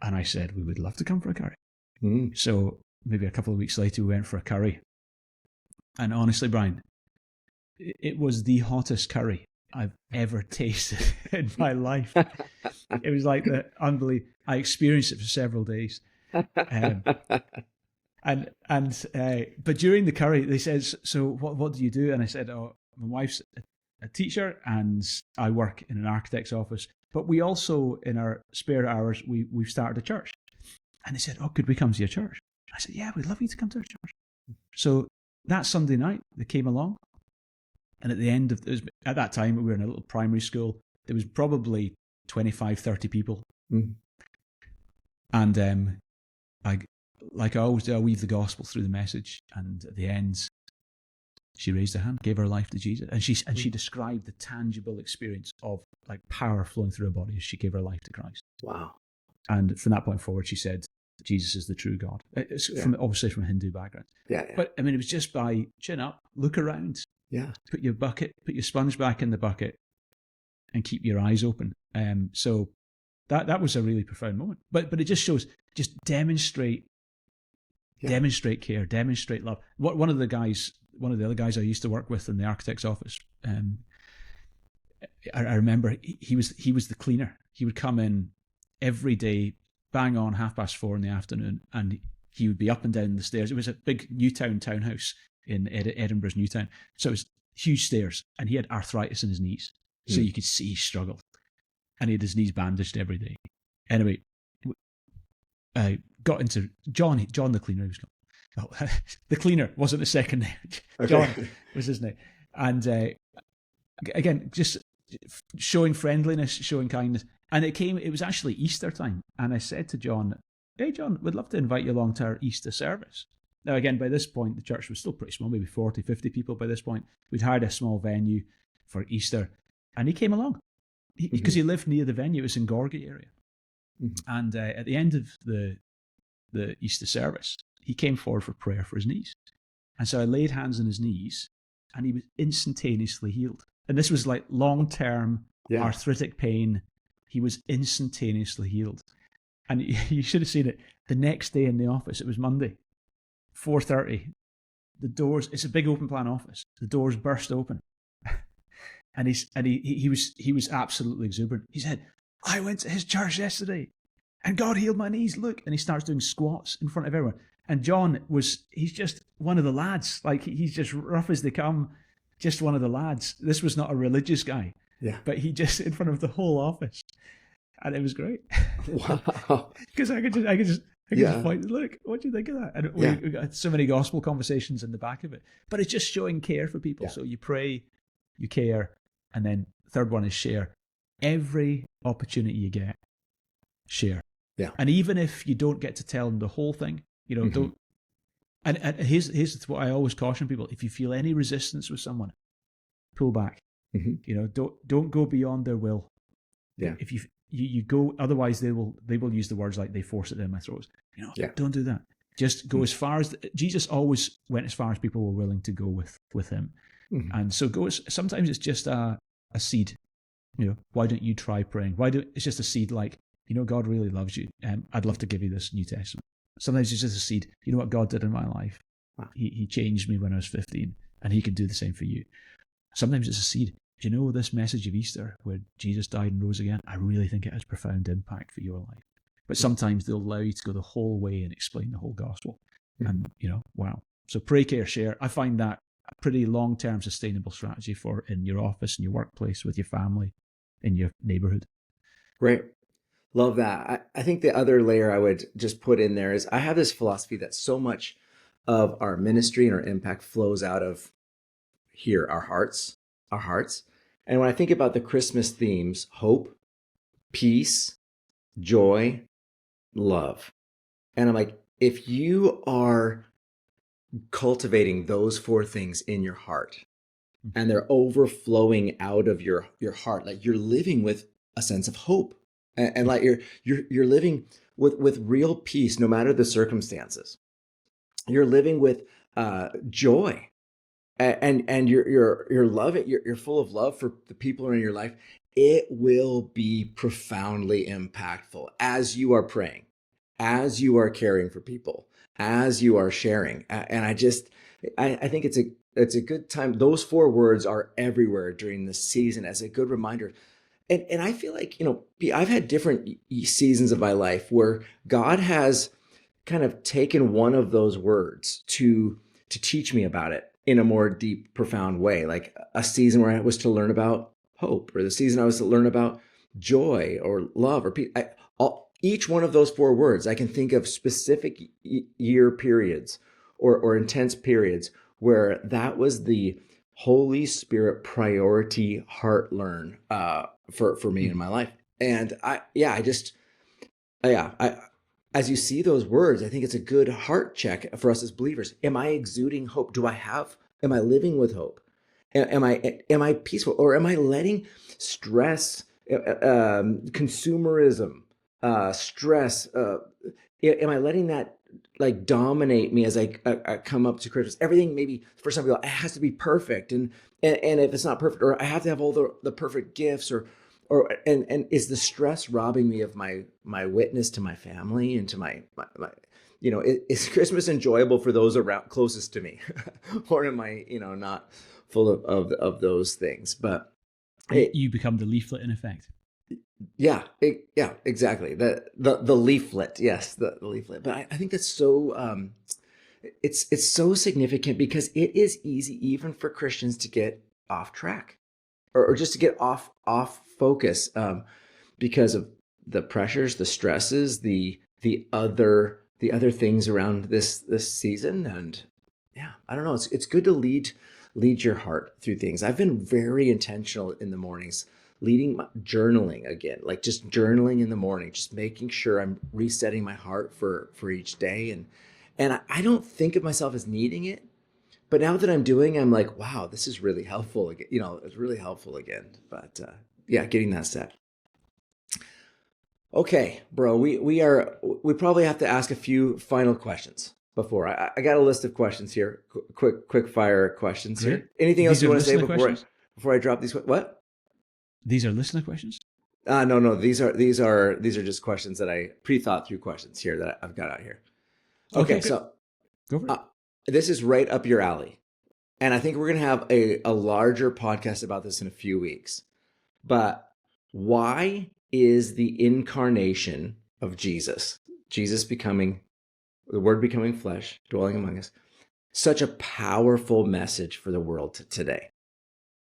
And I said, we would love to come for a curry. Mm. So maybe a couple of weeks later, we went for a curry. And honestly, Brian, it was the hottest curry I've ever tasted in my life. It was like the unbelievable. I experienced it for several days. But during the curry, they said, so what do you do? And I said, oh, my wife's a teacher and I work in an architect's office. But we also, in our spare hours, we've started a church. And they said, oh, could we come to your church? I said, yeah, we'd love you to come to our church. So that Sunday night, they came along. And at the end of, at that time, we were in a little primary school. There was probably 25, 30 people. Mm. And like I always do, I weave the gospel through the message. And at the end, she raised her hand, gave her life to Jesus. And she described the tangible experience of like power flowing through her body as she gave her life to Christ. Wow. And from that point forward, she said, Jesus is the true God. It's obviously from a Hindu background. Yeah. But I mean, it was just by chin up, look around. Yeah. Put your sponge back in the bucket and keep your eyes open. So that was a really profound moment. But it just shows, just demonstrate care, demonstrate love. One of the other guys I used to work with in the architect's office, I remember he was the cleaner. He would come in every day, bang on 4:30 in the afternoon, and he would be up and down the stairs. It was a big Newtown townhouse in Edinburgh's Newtown. So it was huge stairs, and he had arthritis in his knees. So you could see he struggled. And he had his knees bandaged every day. Anyway, I got into John the cleaner. The cleaner wasn't the second name. Okay. John was his name. And again, just showing friendliness, showing kindness. And it was actually Easter time. And I said to John, hey, John, we'd love to invite you along to our Easter service. Now, again, by this point, the church was still pretty small, maybe 40, 50 people by this point. We'd hired a small venue for Easter. And he came along because he lived near the venue. It was in Gorgie area. Mm-hmm. And at the end of the Easter service, he came forward for prayer for his knees. And so I laid hands on his knees and he was instantaneously healed. And this was like long-term arthritic pain. He was instantaneously healed. And you should have seen it. The next day in the office, it was Monday, 4:30. The doors, it's a big open plan office. The doors burst open. And he was absolutely exuberant. He said, I went to his church yesterday and God healed my knees. Look. And he starts doing squats in front of everyone. And John he's just one of the lads. Like he's just rough as they come, just one of the lads. This was not a religious guy. Yeah. But he just in front of the whole office. And it was great. Wow. Because I could just point, look, what do you think of that? And we got so many gospel conversations in the back of it. But it's just showing care for people. Yeah. So you pray, you care, and then third one is share. Every opportunity you get, share. Yeah. And even if you don't get to tell them the whole thing, don't. And here's what I always caution people: if you feel any resistance with someone, pull back. Mm-hmm. Don't go beyond their will. Yeah. If you go, otherwise they will use the words like they force it down my throat. Don't do that. Just go as far as Jesus always went, as far as people were willing to go with him. Mm-hmm. And so sometimes it's just a seed. Why don't you try praying? It's just a seed like, God really loves you. I'd love to give you this New Testament. Sometimes it's just a seed. You know what God did in my life? Wow. He changed me when I was 15, and he could do the same for you. Sometimes it's a seed. Do you know this message of Easter where Jesus died and rose again? I really think it has profound impact for your life. But sometimes they'll allow you to go the whole way and explain the whole gospel. And, wow. So pray, care, share. I find that a pretty long-term sustainable strategy for in your office, in your workplace, with your family, in your neighborhood. Great. Love that. I think the other layer I would just put in there is I have this philosophy that so much of our ministry and our impact flows out of here, our hearts. And when I think about the Christmas themes, hope, peace, joy, love. And I'm like, if you are cultivating those four things in your heart, and they're overflowing out of your heart. Like you're living with a sense of hope, and like you're living with real peace, no matter the circumstances. You're living with joy, and you're loving. You're full of love for the people in your life. It will be profoundly impactful as you are praying, as you are caring for people, as you are sharing. And I think it's a good time. Those four words are everywhere during this season as a good reminder. And I feel like, I've had different seasons of my life where God has kind of taken one of those words to teach me about it in a more deep, profound way. Like a season where I was to learn about hope, or the season I was to learn about joy or love or peace. Each one of those four words, I can think of specific year periods or intense periods where that was the Holy Spirit priority heart learn for me in my life. And as you see those words, I think it's a good heart check for us as believers. Am I exuding hope? Am I living with hope? Am I peaceful, or am I letting stress, consumerism, stress, am I letting that like dominate me as I come up to Christmas? Everything, maybe for some people, it has to be perfect, and if it's not perfect, or I have to have all the perfect gifts, and is the stress robbing me of my witness to my family and to my is Christmas enjoyable for those around closest to me, or am I not full of those things? But you become the leaflet in effect. Yeah, exactly. The leaflet, yes, the leaflet. But I think that's so it's so significant because it is easy even for Christians to get off track, or just to get off focus, because of the pressures, the stresses, the other things around this season. And yeah, I don't know. It's good to lead your heart through things. I've been very intentional in the mornings, journaling again, like just journaling in the morning, just making sure I'm resetting my heart for each day. And I don't think of myself as needing it, but now that I'm doing, I'm like, wow, this is really helpful again. It's really helpful again. But getting that set. Okay, bro, we probably have to ask a few final questions before I got a list of questions here. Quick fire questions. Great. Here. Anything else you want to say before I drop these? What? These are listener questions? No. These are just questions that I pre-thought through questions here that I've got out here. Okay, so go for it. This is right up your alley, and I think we're gonna have a larger podcast about this in a few weeks. But why is the incarnation of Jesus becoming the Word becoming flesh, dwelling among us, such a powerful message for the world today?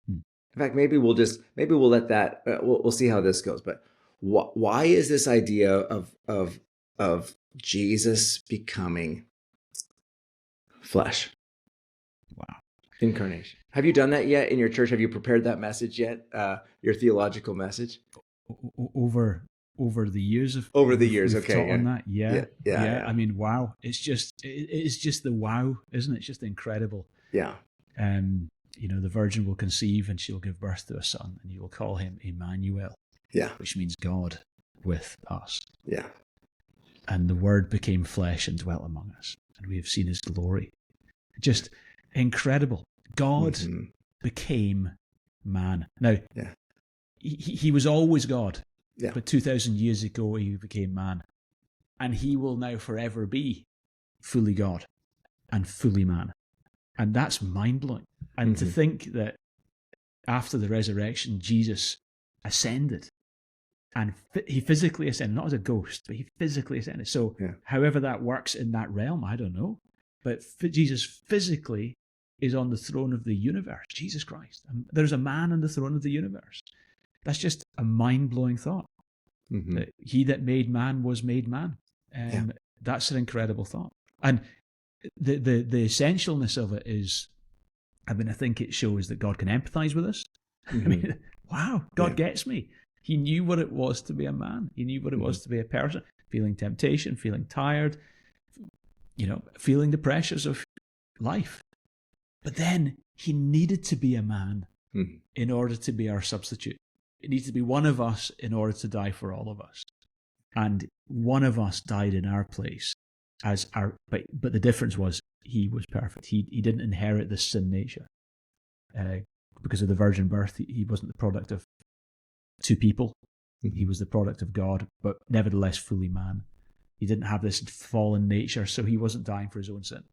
In fact, maybe we'll let that. We'll see how this goes. But why is this idea of Jesus becoming flesh? Wow, incarnation. Have you done that yet in your church? Have you prepared that message yet? Your theological message over the years of okay, on that. Yeah. I mean, wow! It's just the wow, isn't it? It's just incredible. Yeah. The virgin will conceive and she'll give birth to a son, and you will call him Emmanuel. Yeah. Which means God with us. Yeah. And the Word became flesh and dwelt among us, and we have seen his glory. Just incredible. God became man. Now, he was always God, but 2,000 years ago he became man. And he will now forever be fully God and fully man. And that's mind-blowing. And to think that after the resurrection, Jesus ascended, and he physically ascended, not as a ghost, but he physically ascended. So however that works in that realm, I don't know. But Jesus physically is on the throne of the universe, Jesus Christ. And there's a man on the throne of the universe. That's just a mind-blowing thought. That he that made man was made man. That's an incredible thought. And the essentialness of it is, I think it shows that God can empathize with us. I mean, wow, God gets me. He knew what it was to be a man. He knew what it was to be a person, feeling temptation, feeling tired, feeling the pressures of life. But then he needed to be a man Mhm. in order to be our substitute. It needs to be one of us in order to die for all of us. And one of us died in our place as our, but the difference was he was perfect. He didn't inherit this sin nature because of the virgin birth. He wasn't the product of two people. He was the product of God, but nevertheless fully man. He didn't have this fallen nature, so he wasn't dying for his own sin,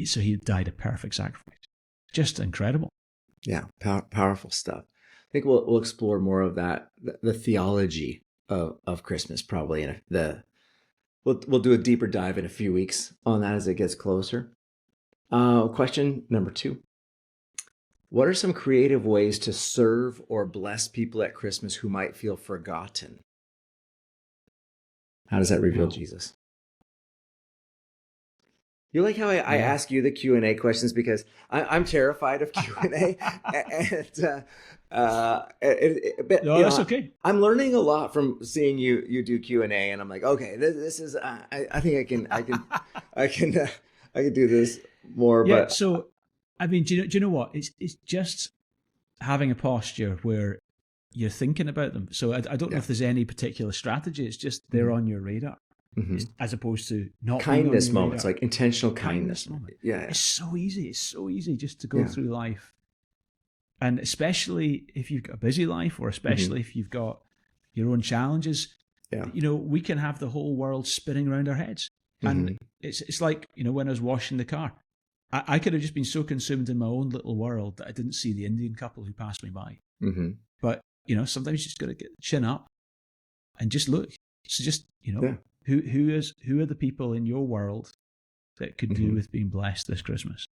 so he died a perfect sacrifice. Just incredible. Yeah, powerful stuff. I think we'll explore more of that, the theology of Christmas, probably, and we'll do a deeper dive in a few weeks on that as it gets closer. Question number 2. What are some creative ways to serve or bless people at Christmas who might feel forgotten? How does that reveal Jesus? You like how I ask you the Q&A questions because I'm terrified of Q&A. No, that's okay. I'm learning a lot from seeing you do Q&A, and I'm like, okay, this is I think I can do this more. Yeah. But So, I mean, do you know what? It's just having a posture where you're thinking about them. So I don't know if there's any particular strategy. It's just they're on your radar. As opposed to not kindness being on your moments, radar. like intentional kindness. Moment. Yeah. It's so easy. It's so easy just to go through life, and especially if you've got a busy life, or especially if you've got your own challenges. Yeah. You know, we can have the whole world spinning around our heads, and it's like, you know, when I was washing the car, I could have just been so consumed in my own little world that I didn't see the Indian couple who passed me by. But you know, sometimes you just got to get the chin up and just look. So just, you know. Who are the people in your world that could do with being blessed this Christmas?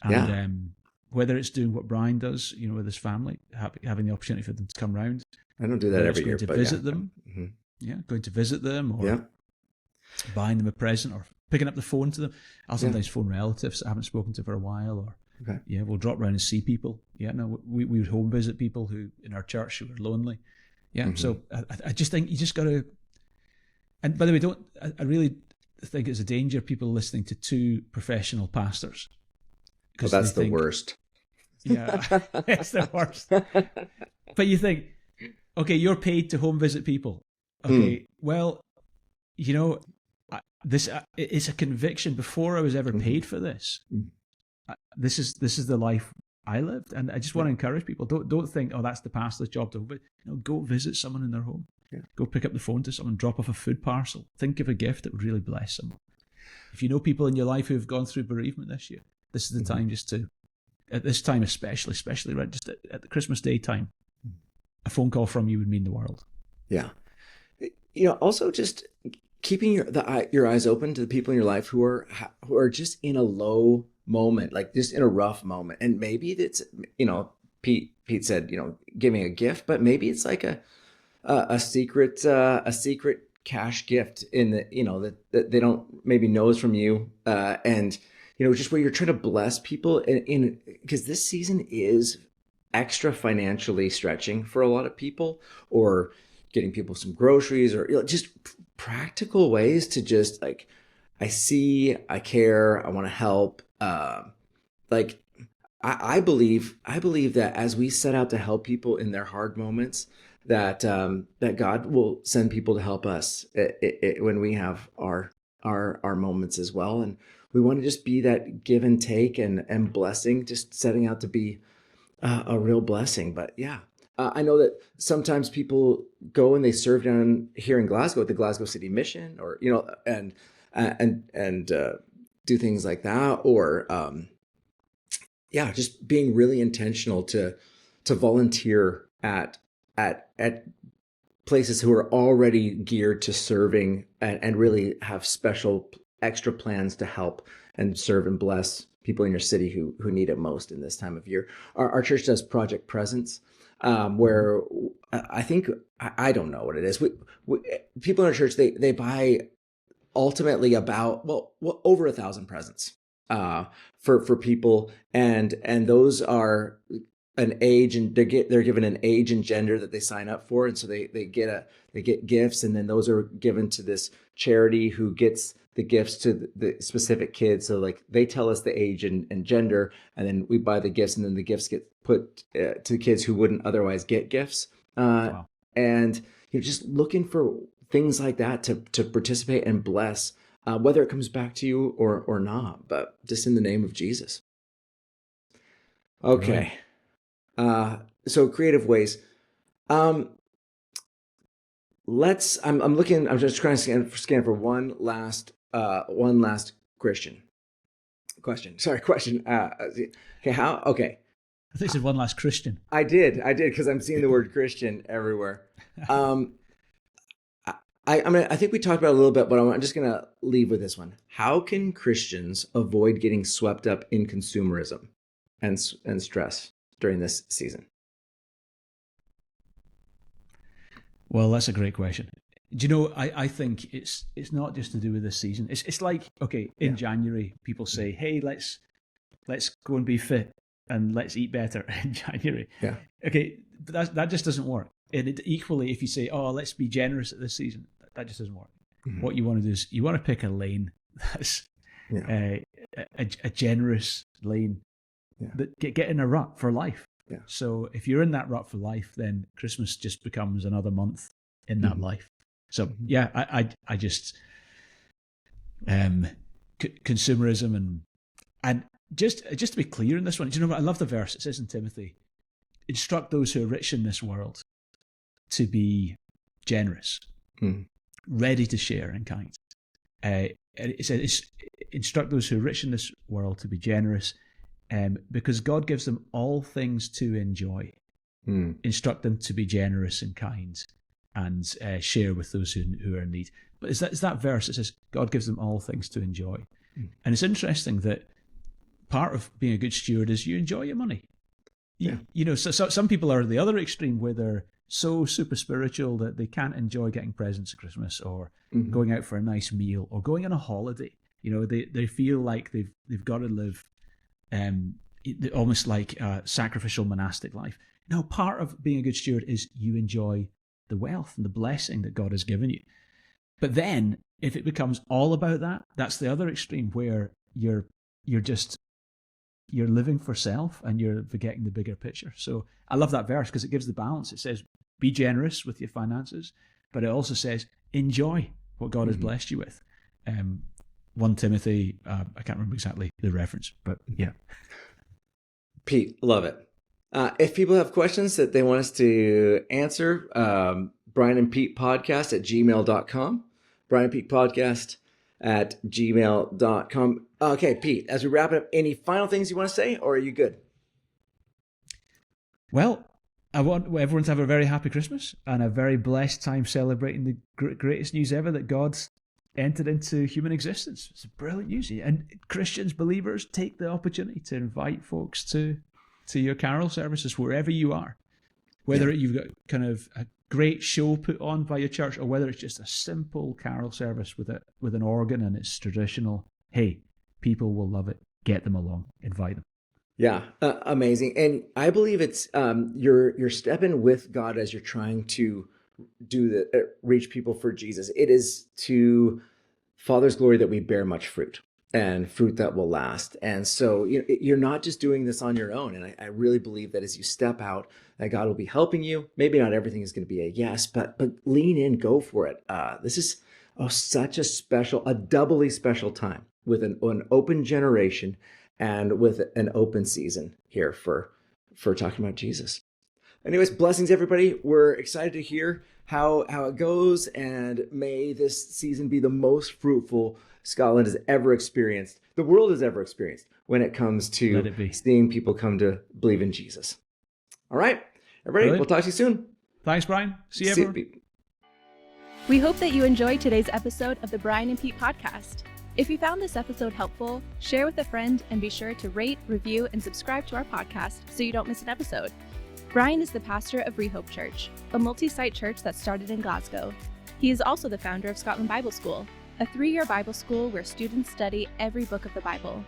And whether it's doing what Brian does, you know, with his family, having the opportunity for them to come round. I don't do that every year, going to visit them. Going to visit them, or buying them a present, or picking up the phone to them. I'll sometimes phone relatives I haven't spoken to for a while, or we'll drop around and see people. We would home visit people who in our church who are lonely. So I just think you just got to. And by the way, I really think it's a danger people listening to two professional pastors. Because that's the worst. Yeah, it's the worst. But you think, okay, you're paid to home visit people. Okay, well, you know, it's a conviction. Before I was ever paid for this, this is the life I lived, and I just want to encourage people. Don't think, oh, that's the pastor's job to, but go visit someone in their home. Go pick up the phone to someone, drop off a food parcel. Think of a gift that would really bless someone. If you know people in your life who have gone through bereavement this year, this is the time just to, at this time especially right, just at the Christmas Day time, a phone call from you would mean the world. Yeah. Also just keeping your eyes open to the people in your life who are just in a low moment, like just in a rough moment. And maybe it's, Pete said, give me a gift, but maybe it's like a secret cash gift in the, that they don't maybe knows from you, and just where you're trying to bless people in because this season is extra financially stretching for a lot of people, or getting people some groceries, or just practical ways to just like, I see, I care, I want to help. I believe that as we set out to help people in their hard moments, that God will send people to help us when we have our moments as well. And we want to just be that give and take and blessing, just setting out to be a real blessing. But I know that sometimes people go and they serve down here in Glasgow at the Glasgow City Mission, or and do things like that, or just being really intentional to volunteer at places who are already geared to serving and really have special extra plans to help and serve and bless people in your city who need it most in this time of year. Our church does Project Presence, where I think, I don't know what it is. People in our church, they buy ultimately about, over 1,000 presents for people, and those are an age, and they're given an age and gender that they sign up for, and so they get gifts, and then those are given to this charity who gets the gifts to the specific kids. So like they tell us the age and gender, and then we buy the gifts, and then the gifts get put to the kids who wouldn't otherwise get gifts. Wow. And just looking for things like that to participate and bless, whether it comes back to you or not, but just in the name of Jesus. Okay. So creative ways. I'm just trying to scan for one last question. Okay. I think you said one last Christian. I did, because I'm seeing the word Christian everywhere. I think we talked about it a little bit, but I'm just going to leave with this one. How can Christians avoid getting swept up in consumerism and stress during this season? Well, that's a great question. Do you know, I think it's not just to do with this season. It's like, okay, in January, people say, hey, let's go and be fit and let's eat better in January. Yeah. Okay, but that just doesn't work. And equally, if you say, oh, let's be generous at this season, that just doesn't work. Mm-hmm. What you want to do is you want to pick a lane that's a generous lane that get in a rut for life. Yeah. So if you're in that rut for life, then Christmas just becomes another month in that life. So I just consumerism and just to be clear in this one, do you know what? I love the verse. It says in Timothy, instruct those who are rich in this world to be generous, ready to share in kind. It says instruct those who are rich in this world to be generous, because God gives them all things to enjoy. Instruct them to be generous and kind, and share with those who are in need. But it's that verse that says God gives them all things to enjoy. And it's interesting that part of being a good steward is you enjoy your money. You know, so some people are the other extreme where they're so super spiritual that they can't enjoy getting presents at Christmas or going out for a nice meal or going on a holiday. You know, they feel like they've got to live almost like a sacrificial monastic life. No, part of being a good steward is you enjoy the wealth and the blessing that God has given you. But then if it becomes all about that, that's the other extreme where you're living for self and you're forgetting the bigger picture. So I love that verse because it gives the balance. It says, be generous with your finances, but it also says, enjoy what God has blessed you with. 1 Timothy, I can't remember exactly the reference, but yeah. Pete, love it. If people have questions that they want us to answer, Brian and Pete podcast at gmail.com. Brian and Pete podcast at gmail.com. Okay, Pete, as we wrap it up, any final things you want to say, or are you good? Well, I want everyone to have a very happy Christmas and a very blessed time celebrating the greatest news ever, that God's entered into human existence. It's brilliant news. And Christians, believers, take the opportunity to invite folks to your carol services wherever you are. Whether you've got kind of a great show put on by your church or whether it's just a simple carol service with an organ and it's traditional, hey, people will love it. Get them along. Invite them. Yeah, amazing. And I believe it's you're stepping with God as you're trying to reach people for Jesus. It is to Father's glory that we bear much fruit and fruit that will last. And so you're not just doing this on your own. And I really believe that as you step out, that God will be helping you. Maybe not everything is going to be a yes, but lean in, go for it. This is such a doubly special time with an open generation and with an open season here for talking about Jesus. Anyways, blessings, everybody. We're excited to hear how it goes, and may this season be the most fruitful Scotland has ever experienced, the world has ever experienced, when it comes to seeing people come to believe in Jesus. All right, everybody, Brilliant. We'll talk to you soon. Thanks, Brian. See you, everyone. We hope that you enjoyed today's episode of the Brian and Pete podcast. If you found this episode helpful, share with a friend and be sure to rate, review, and subscribe to our podcast so you don't miss an episode. Brian is the pastor of Rehope Church, a multi-site church that started in Glasgow. He is also the founder of Scotland Bible School, a 3-year Bible school where students study every book of the Bible.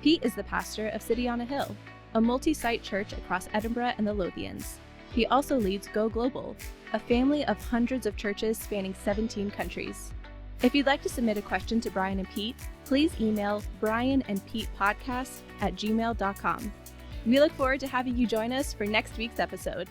Pete is the pastor of City on a Hill, a multi-site church across Edinburgh and the Lothians. He also leads Go Global, a family of hundreds of churches spanning 17 countries. If you'd like to submit a question to Brian and Pete, please email brianandpetepodcast@gmail.com. We look forward to having you join us for next week's episode.